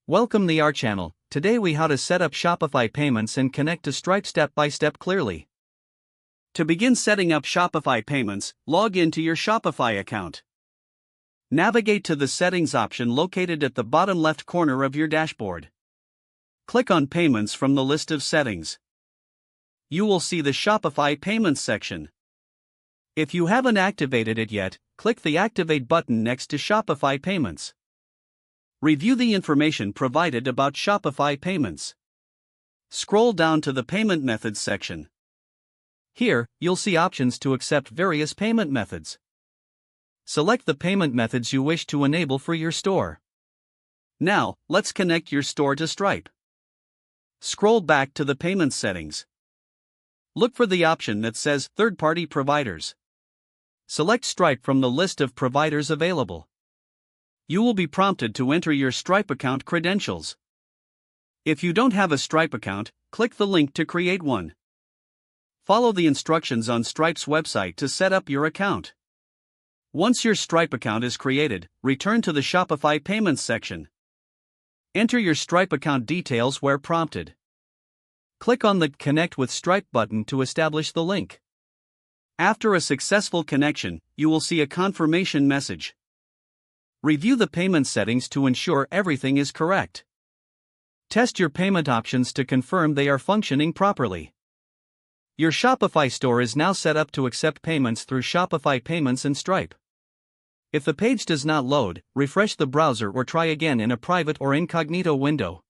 Welcome to our channel. Today we how to set up Shopify payments and connect to Stripe step by step clearly. To begin setting up Shopify payments, log into your Shopify account. Navigate to the settings option located at the bottom left corner of your dashboard. Click on payments from the list of settings. You will see the Shopify payments section. If you haven't activated it yet, click the activate button next to Shopify payments. Review the information provided about Shopify payments. Scroll down to the payment methods section. Here, you'll see options to accept various payment methods. Select the payment methods you wish to enable for your store. Now, let's connect your store to Stripe. Scroll back to the payment settings. Look for the option that says Third-Party Providers. Select Stripe from the list of providers available. You will be prompted to enter your Stripe account credentials. If you don't have a Stripe account, click the link to create one. Follow the instructions on Stripe's website to set up your account. Once your Stripe account is created, return to the Shopify payments section. Enter your Stripe account details where prompted. Click on the Connect with Stripe button to establish the link. After a successful connection, you will see a confirmation message. Review the payment settings to ensure everything is correct. Test your payment options to confirm they are functioning properly. Your Shopify store is now set up to accept payments through Shopify Payments and Stripe. If the page does not load, refresh the browser or try again in a private or incognito window.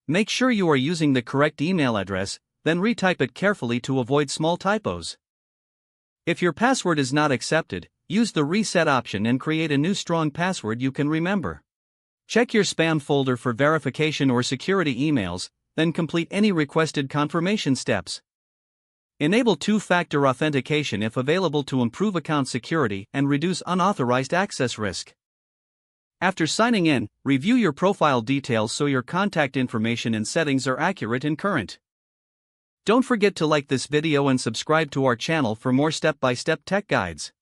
Make sure you are using the correct email address, then retype it carefully to avoid small typos. If your password is not accepted, use the reset option and create a new strong password you can remember. Check your spam folder for verification or security emails, then complete any requested confirmation steps. Enable two-factor authentication if available to improve account security and reduce unauthorized access risk. After signing in, review your profile details so your contact information and settings are accurate and current. Don't forget to like this video and subscribe to our channel for more step-by-step tech guides.